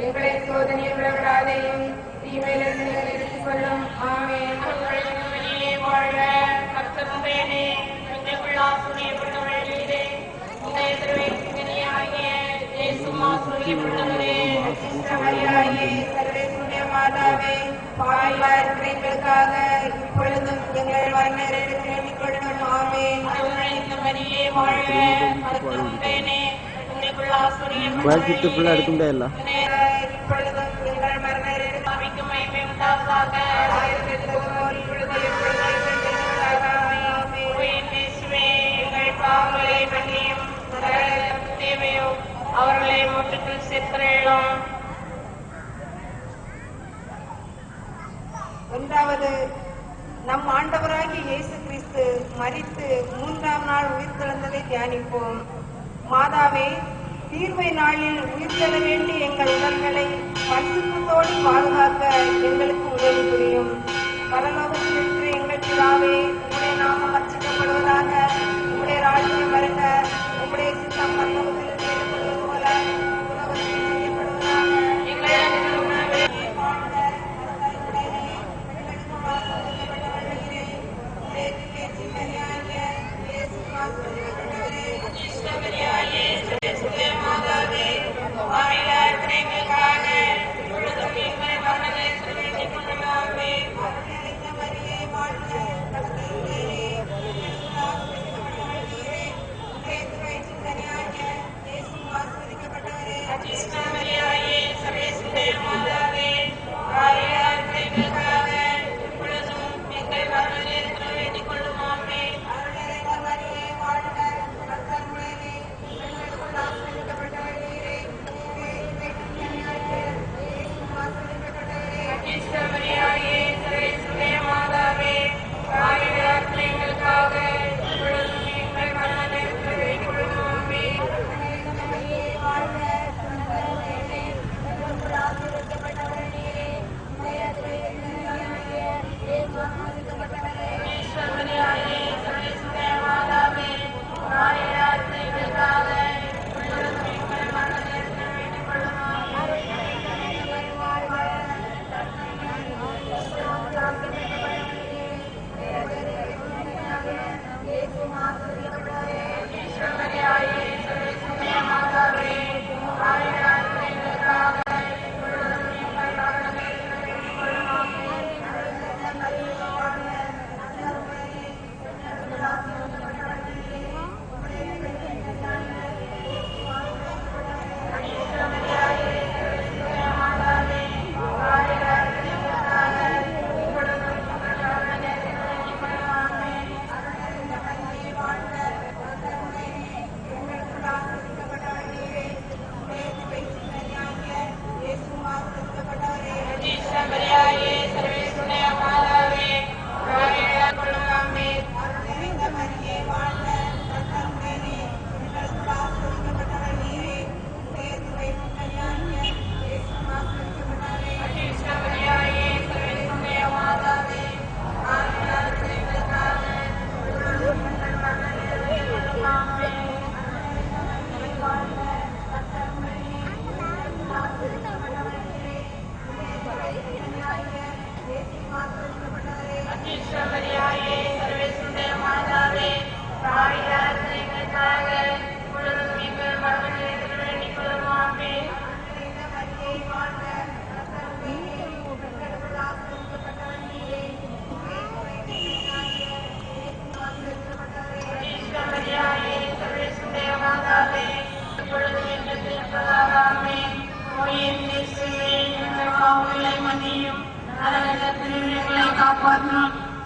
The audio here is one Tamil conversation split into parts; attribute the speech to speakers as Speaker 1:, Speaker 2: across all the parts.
Speaker 1: எங்களை சோதனையில் விடவிடாதையும் தீமையிலிருந்து எங்களை எடுத்துக் கொள்ளும். ஆமென். வாழ்க கர்த்தருடையனே எங்களுக்குள் ஆசீர்வதிக்கப்பட்டவர்களே உடைய திருவேற்கனியாகிய இயேசுவும் ஆசீர்வதிக்கப்பட்டவரே மரியாயே சர்வேசுடைய மாதாவே பாவிகளாய் இருக்கிற எங்களுக்காக இப்பொழுதும் எங்கள் மரணநேரத்தில் வேண்டிக் கொள்ளும். ஆமென். மரியே வாழ்க கர்த்தருடையனே எங்களுக்குள் ஆசீர்வதிக்கப்பட்டவர்களே இப்பொழுதும் எங்கள் மரணநேரத்தில் பாவிக்கு மகிமை உண்டாவதாக. அவர்களை முற்றுக்குள் சேர்க்கிறோம். ஒன்றாவது, நம் ஆண்டவராகிய இயேசு கிறிஸ்து மரித்து 3ஆம் நாள் உயிர்த்தெழுந்ததை தியானிப்போம். மாதாவே, தீர்வை நாளில் உயிர்த்தெழ வேண்டிய எங்கள் உடல்களை பரிசுத்தத்தோடு பாதுகாக்க எங்களுக்கு உதவி புரியும். பரலோகத்தில் இருக்கிற எங்கள் பிதாவே, உம்முடைய நாமம் அர்ச்சிக்கப்படுவதாக. உம்முடைய ராஜ்யம் வருக. உம்முடைய சித்தம் பரலோகத்தில் செய்யப்படுவது போல உலகத்தில் செய்யப்படுவதாக.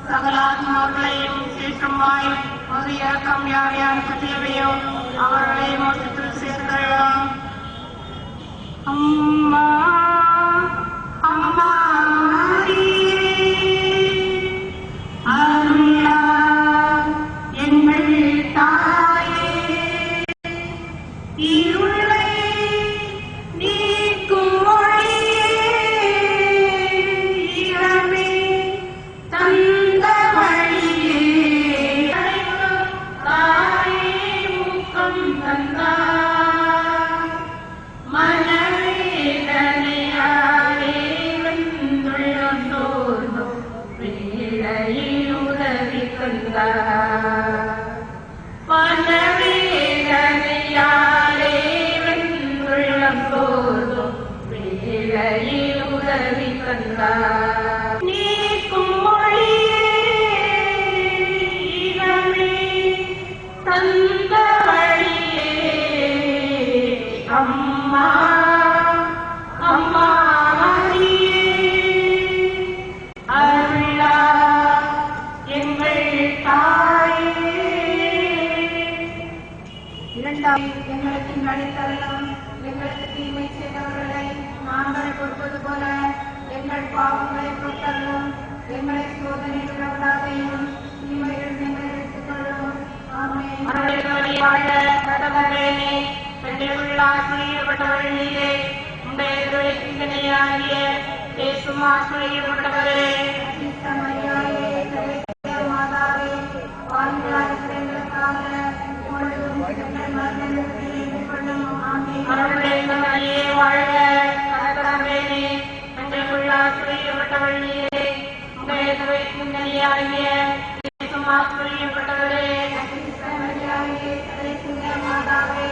Speaker 1: சகலாத்மாக்களையும் சீற்றமாய் ஒரு இறக்கம் யார் யாருக்கு தேவையோ அவர்களை மொத்தத்தில் சேர்க்கலாம். அம்மா அம்மா அருளா எங்கள் தாயே இருளை நீக்கும் ஒளியே இளமே தந்த வழியே தாயே முகம் தந்தார் மனவேதனை
Speaker 2: தந்தார். மனவேதனையாலே வெண்குள்ளம் தோறும் வேளையில் உதவி தந்தார். நீக்கும் மொழியே இனமே தந்த வழியே அம்மா அம்மா மரியே அருளா எங்கள் தாயே. இரண்டாம் எங்களுக்கு நடித்தரலாம். எங்களுக்கு தீமை செய்தவர்களை நாங்கள் கொடுப்பது போல எங்கள் பாவங்களை பொறுத்தரலும். எங்களை சோதனையில் விடாதையும் தீமைகள் எங்களை எடுத்துக்கொள்ளும். ஆமென். ஆசிரியப்பட்டவர்களே உடைய சிந்தனையாகிய ஆசிரியப்பட்டவரே மாதாவே அவர்களுடைய வாழ்க கரத்தரவேனே எங்களுக்குள்ள ஆசிரியப்பட்டவர்களே உடைய சிந்தனையாகிய ஆசிரியப்பட்டவரே மாதாவே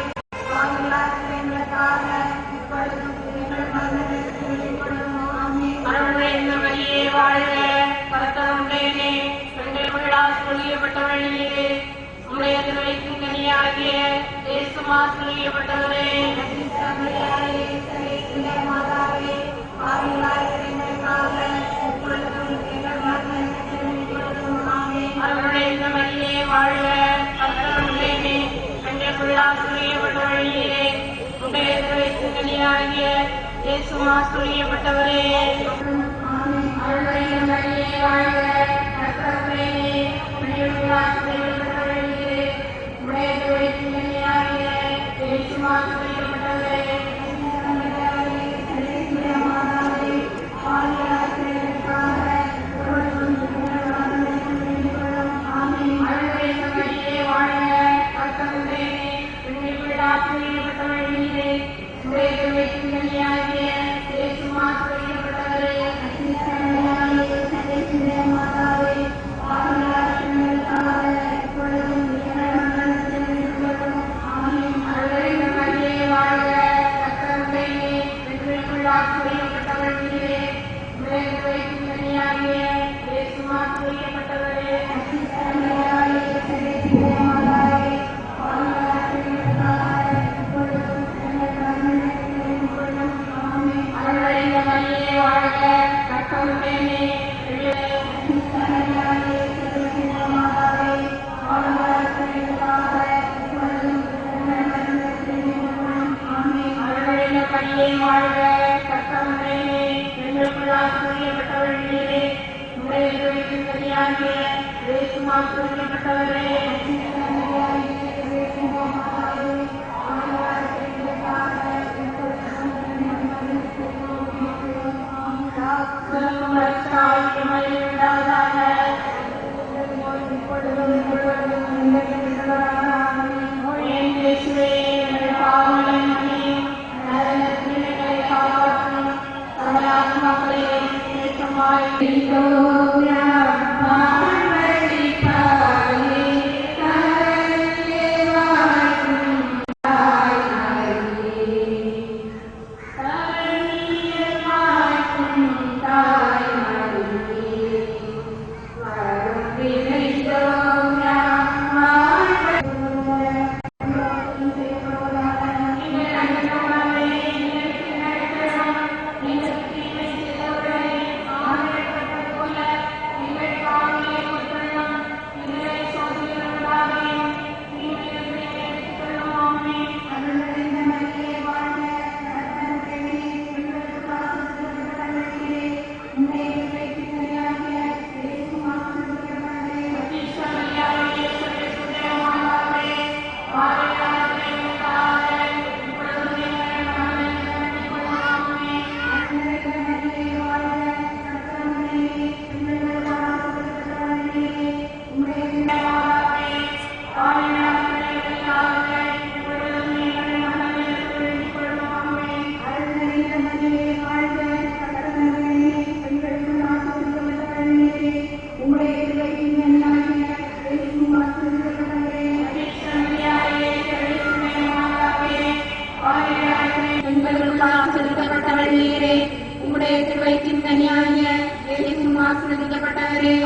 Speaker 2: மறுபடியே வாழ்க கர்த்தருடையனே எங்களுக்குள் ஆசிரியப்பட்டவர்களே உடைய சிந்தனையாகிய இயேசுமா சொல்லியப்பட்டவரே மாதாவே மறுபடியே வாழ்க கர்த்தருடையனே எங்களுக்குள் ஆசிரியப்பட்டவர்களே உடைய சிந்தனையாகிய இயேசுமா சொல்லியப்பட்டவரே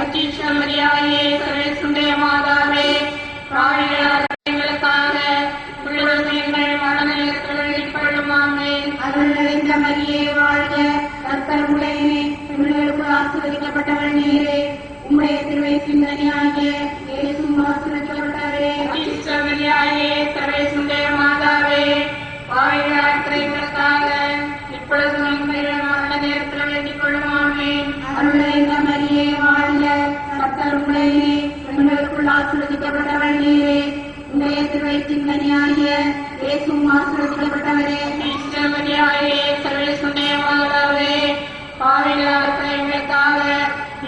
Speaker 2: அச்சீஷமரியாயே சர்வேசுடைய மாதாவே, பாவிகளாக உள்ளது எங்கள் மரண நேரத்தில் வேண்டிக் கொள்ளும். ஆமென்.
Speaker 1: அருள் நிறைந்த மரியே வாழ்க, கர்த்தர் உடனே பெண்களுக்கு ஆசீர்வதிக்கப்பட்டவள் நீரே. உம்முடைய திருவயிற்றின் கனியாகிய இயேசுவும் ஆசீர்வதிக்கப்பட்டவரே.
Speaker 2: அச்சீஷமரியாயே சர்வேசுடைய மாதாவே, பாவிகளாக இப்பொழுது எங்கள் மரண நேரத்தில் வேண்டிக் கொள்ளும். ஆமென்.
Speaker 1: அருள் நிறைந்த மரியே வாழ்க, கர்த்தர் உடனே பெண்களுக்குள் ஆசீர்வதிக்கப்பட்டவள் நீரே. உம்முடைய திருவயிற்றின் கனியாகிய இயேசுவும் ஆசீர்வதிக்கப்பட்டவரே.
Speaker 2: அச்சீஷமரியாயே சர்வேசுடைய மாதாவே, பாவிகளாக எங்களுக்காக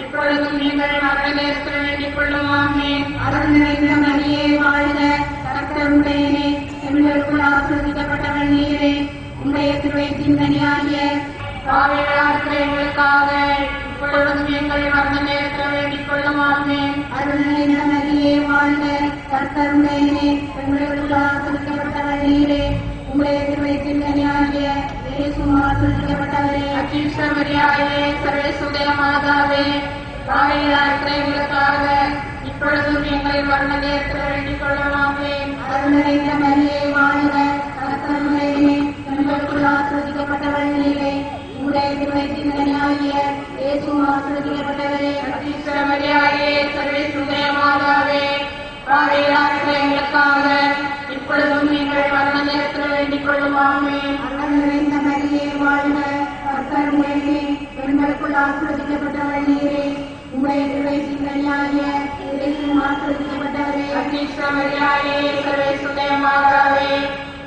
Speaker 2: இப்பொழுதும் எங்கள் மரண நேரத்தில் வேண்டிக் கொள்ளும். ஆமென்.
Speaker 1: அருள் நிறைந்த மரியே வாழ்க, கர்த்தர் உடனே பெண்களுக்குள் ஆசீர்வதிக்கப்பட்டவள் நீரே. உம்முடைய திருவயிற்றின் கனியாகிய
Speaker 2: பாவிகளாக எங்களுக்காக இப்பொழுதும் எங்கள் மரண நேரத்தில் வேண்டிக் கொள்ளும். ஆமென்.
Speaker 1: அருள் நிறைந்த மரியே வாழ்க, கர்த்தர் உடனே பெண்களுக்குள் ஆசீர்வதிக்கப்பட்டவள் நீரே. உம்முடைய திருவயிற்றின் கனியாகிய இயேசுவும் ஆசீர்வதிக்கப்பட்டவரே.
Speaker 2: அச்சீஷமரியாயே சர்வேசுடைய மாதாவே, பாவிகளாக எங்களுக்காக இப்பொழுதும் எங்கள் மரண நேரத்தில் வேண்டிக் கொள்ளும். ஆமென்.
Speaker 1: அருள் நிறைந்த மரியே வாழ்க, கர்த்தர் உடனே பெண்களுக்குள் ஆசீர்வதிக்கப்பட்டவள் நீரே. உம்முடைய திருவயிற்றின் கனியாகிய இயேசுவும் ஆசீர்வதிக்கப்பட்டவரே.
Speaker 2: அச்சீஷமரியாயே சர்வேசுடைய மாதாவே, பாவிகளாக எங்களுக்காக இப்பொழுதும் எங்கள் மரண நேரத்தில் வேண்டிக் கொள்ளும். ஆமென்.
Speaker 1: அருள் நிறைந்த மரியே வாழ்க, கர்த்தர் உடனே பெண்களுக்குள் ஆசீர்வதிக்கப்பட்டவள் நீரே. உம்முடைய திருவயிற்றின் கனியாகிய இயேசுவும் ஆசீர்வதிக்கப்பட்டவரே.
Speaker 2: அச்சீஷமரியாயே சர்வேசுடைய மாதாவே,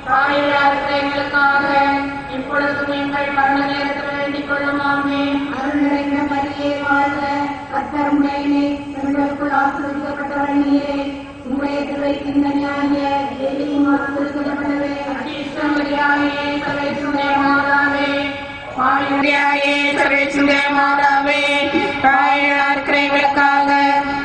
Speaker 2: பாவிகளாக எங்களுக்காக இப்பொழுதும் எங்கள் மரண நேரத்தில் வேண்டிக் கொள்ளும். ஆமென்.
Speaker 1: அருள் நிறைந்த மரியே வாழ்க, கர்த்தர் உடனே பெண்களுக்குள் ஆசீர்வதிக்கப்பட்டவள் நீரே. உம்முடைய திருவயிற்றின் கனியாகிய இயேசுவும் ஆசீர்வதிக்கப்பட்டவரே.
Speaker 2: அச்சீஷமரியாயே சர்வேசுடைய மாதாவே, பாவிகளாக சர்வேசுடைய மாதாவே, பாவிகளாக எங்களுக்காக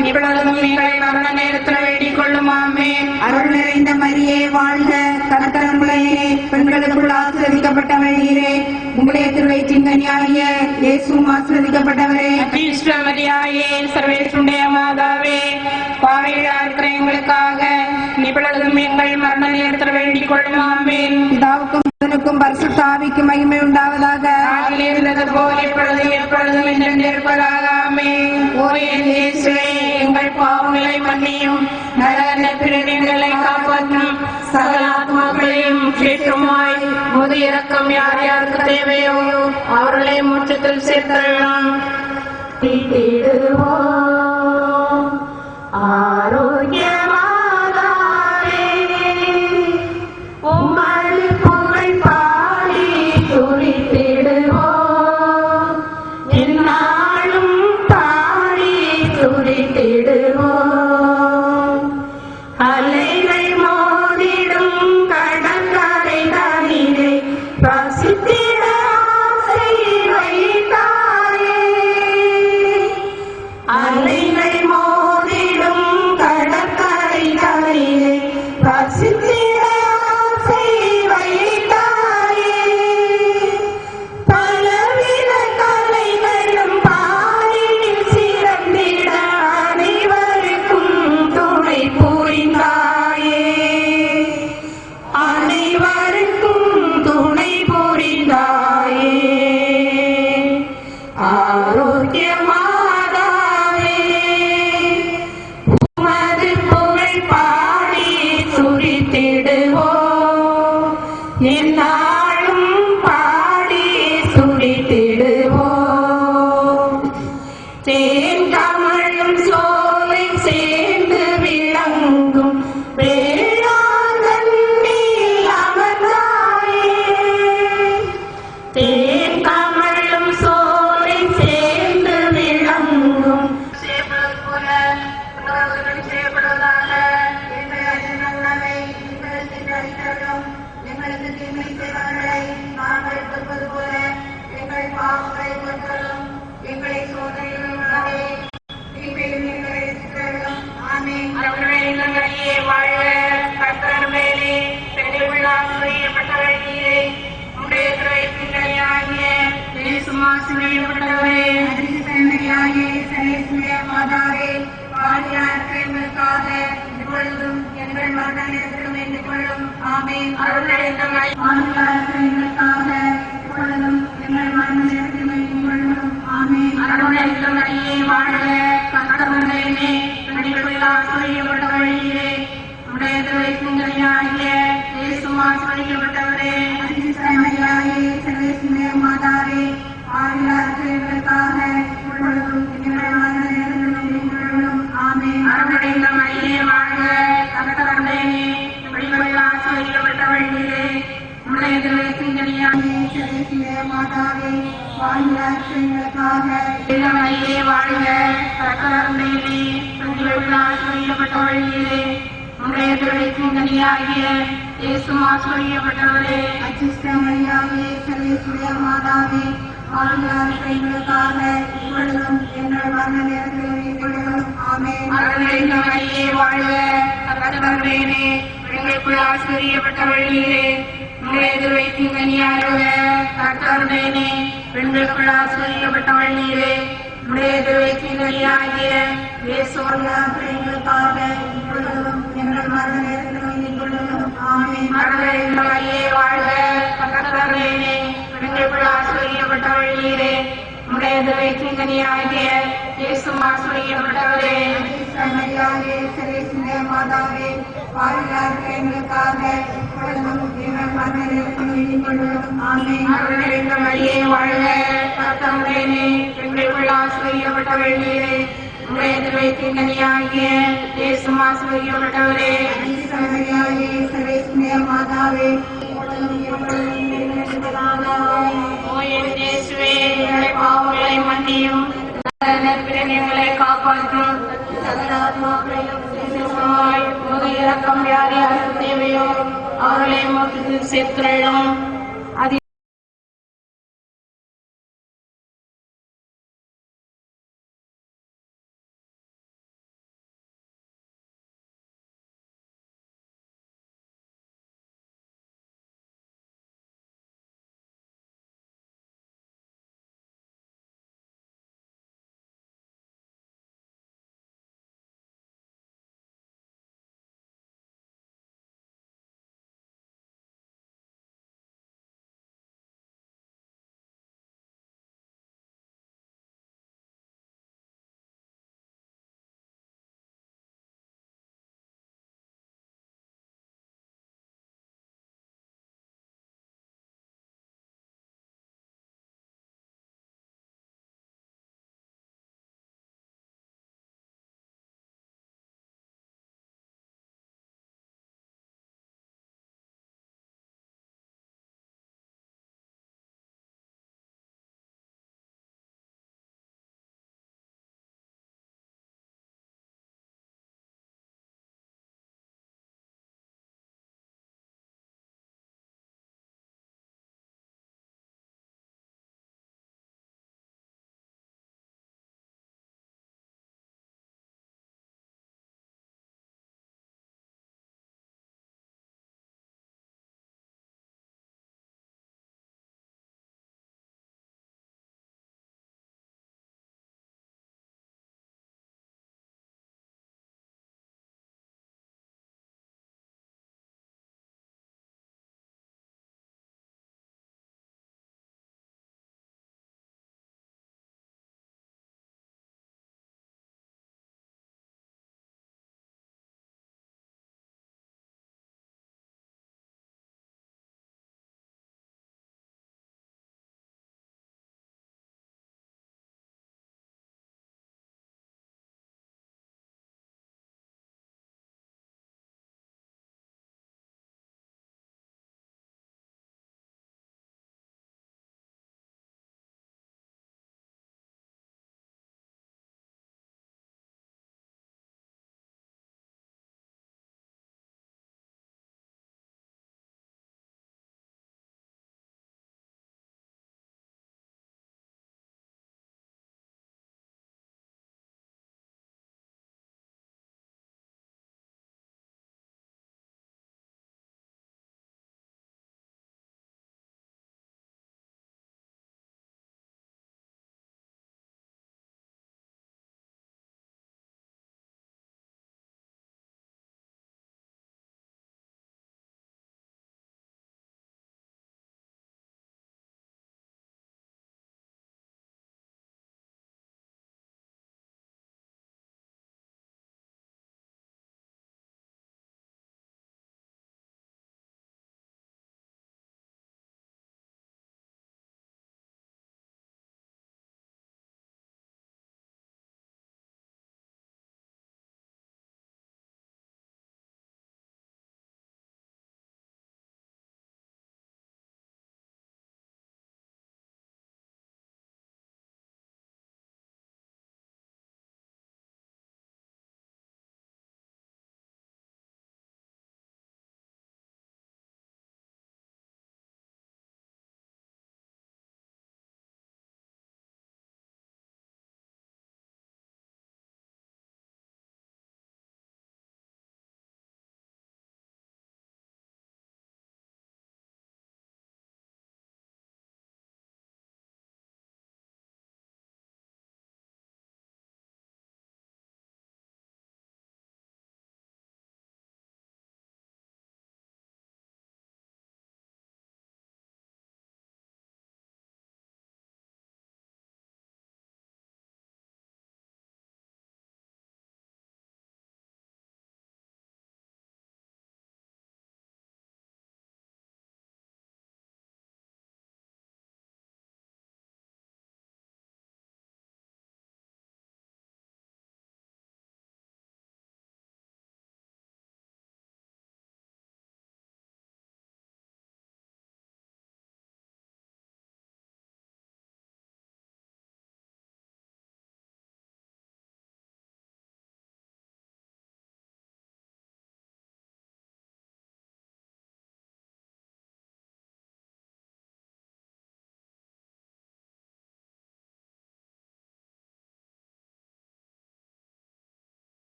Speaker 2: இப்பொழுதும் எங்கள் மரண நேரத்தில் வேண்டிக் கொள்ளும். ஆமென்.
Speaker 1: அருள் நிறைந்த மரியே வாழ்க, கர்த்தர் உடனே பெண்களுக்குள் ஆசீர்வதிக்கப்பட்டவள் நீரே. உம்முடைய திருவயிற்றின் கனியாகிய இயேசுவும் ஆசீர்வதிக்கப்பட்டவரே.
Speaker 2: அச்சீஷமரியாயே சர்வேசுடைய மாதாவே, பாவிகளாக எங்களுக்காக இப்பொழுதும் எங்கள் மரண நேரத்தில் வேண்டிக் கொள்ளும். ஆமென்.
Speaker 1: பிதாவுக்கும் மகனுக்கும் பரிசுத்த ஆவிக்கும் மகிமை உண்டாவதாக.
Speaker 2: ஆதியில் இருந்தது போல் இப்பொழுதும் எப்பொழுதும் என்றென்றும் இருப்பதாக. ஆமென். ஓ என் இயேசுவே, எங்கள் பாவங்களை மன்னியும், நரக பிறவிகளை காப்பாற்றும், சகல ஆத்மாக்களையும் கேட்டுமாய் முது இரக்கம் யார் யாருக்கு தேவையோ அவர்களை மோட்சத்தில் சேர்த்தருளும்.
Speaker 1: ஆரோக்கியமாதாரே, உம்மது புகழ் பாடி துதித்திடுவோம். எந்நாளும் பாடி துதித்திடுவோம். அலைகள் மோதிடும் கடற்கரை தனிலே வசித்திட ஆசை வைத்தாயே. அலைகள் மோதிடும் கடற்கரை தனிலே வசித்திட ஆசை வைத்தாயே. பலவித கலைகளும் பாரினில் சிறந்திட அனைவருக்கும் துணை புரிந்தாயே. அனைவருக்கும் துணை புரிந்தாயே. ஆரோக்கியமாதாவே, உமது புகழ் பாடி துதித்திடுவோம். எந்நாளும் பாடி துதித்திடுவோம். தேன் கமழும் சோலை சேர்ந்து விளங்கும் வேளாங்கண்ணில் அமர்ந்தாயே. தேன் கமழும் சோலை சேர்ந்து விளங்கும்
Speaker 2: செய்யப்படுவது போல உணவுகள் செய்யப்படுவதாக. எங்களுக்கு நல்லவை எங்களுக்கு அளித்தருளும். எங்களுக்கு தீமை செய்தவர்களை நாங்கள் பொறுப்பது போல எங்கள் பாவங்களை பொறுத்தருளும். எங்களை சோதனையில் விடாதே, தீமையில் எங்களை ரட்சித்தருளும். ஆமென். அவருடைய இல்லங்களிலே வாழ்க, கர்த்தர் மேலே பெண்களுள் ஆசீர்வதிக்கப்பட்டவள் நீரே. உம்முடைய திருவயிற்றின் கனியாகிய இயேசுவும் ஆசீர்வதிக்கப்பட்டவரே.
Speaker 1: மரியாயே சர்வேசுடைய மாதாவே, எங்கள் மரண நேரத்திலும் வேண்டிக் கொள்ளும். ஆமென்.
Speaker 2: அருள்நிறைந்த மரியே,
Speaker 1: எங்களுக்காக இப்பொழுதும் எங்கள் மரண நேரத்திலும் வேண்டிக் கொள்ளும். ஆமென்.
Speaker 2: அருள்நிறைந்த மரியே, வாழ்க. கர்த்தர் உடனே பெண்களுக்குள் ஆசீர்வதிக்கப்பட்டவளே, உம்முடைய திருவயிற்றின்கனியாகிய இயேசுவும் ஆசீர்வதிக்கப்பட்டவரே.
Speaker 1: மரியாயே, சர்வேசுடைய மாதாவே, பாவிகளாகிய எங்களுக்காக இப்பொழுதும் எங்கள் மரண நேரத்திலும் வேண்டிக் கொள்ளும். ஆமென்.
Speaker 2: அருள்நிறைந்த மரியே, வாழ்க. கர்த்தர் உடனே பெண்களுக்குள் ஆசீர்வதிக்கப்பட்டவளே, உம்முடைய திருவயிற்றின்கனியாகிய
Speaker 1: சர்வேசுடைய மாதாவே, பாவிகளாகிய எங்களுக்காக
Speaker 2: மரியே, வாழ்க. கர்த்தர் உடனே பெண்களுக்குள் ஆசீர்வதிக்கப்பட்டவளே, உம்முடைய திருவயிற்றின்கனியாகிய இயேசுவும் ஆசீர்வதிக்கப்பட்டவரே.
Speaker 1: மரியாயே, சர்வேசுடைய மாதாவே, பாவிகளாகிய எங்களுக்காக இப்பொழுதும் எங்கள் மரண நேரத்திலும் வேண்டிக் கொள்ளும். ஆமென்.
Speaker 2: அருள்நிறைந்த மரியே, வாழ்க. கர்த்தர் உடனே பெண்களுக்குள் ஆசீர்வதிக்கப்பட்டவளே, உம்முடைய திருவயிற்றின்கனியாகிய கர்த்தர் உடனே பெண்களுக்குள் ஆசீர்வதிக்கப்பட்டவளே, உம்முடைய திருவயிற்றின்கனியாகிய இயேசுவும்
Speaker 1: எங்களுக்காக இப்பொழுதும் எங்கள் மரண நேரத்திலும் வேண்டிக் கொள்ளும். ஆமென்.
Speaker 2: அருள்நிறைந்த மரியே, வாழ்க. கர்த்தர் உடனே பெண்களுக்குள் ஆசீர்வதிக்கப்பட்டவளே, உம்முடைய திருவயிற்றின்கனியாகிய இயேசுவும் ஆசீர்வதிக்கப்பட்டவரே.
Speaker 1: மரியாயே, சர்வேசுடைய மாதாவே, பாவிகளாகிய எங்களுக்காக இப்பொழுதும் எங்கள் மரண நேரத்திலும் வேண்டிக் கொள்ளும். ஆமென்.
Speaker 2: அருள்நிறைந்த மரியே, வாழ்க. கர்த்தர் உடனே பெண்களுக்குள் ஆசீர்வதிக்கப்பட்டவளே, உம்முடைய திருவயிற்றின்கனியாகிய இயேசுவும் ஆசீர்வதிக்கப்பட்டவரே.
Speaker 1: மரியாயே, சர்வேசுடைய மாதாவே, இப்பொழுதும் எப்பொழுதும்
Speaker 2: ஓ என் இயேசுவே, எங்களுடைய பாவங்களை மன்னியும், எங்களை காப்பாற்றும். இரக்கம் யார் யாருக்கு தேவையோ அவர்களை சேர்த்துள்ளோம்.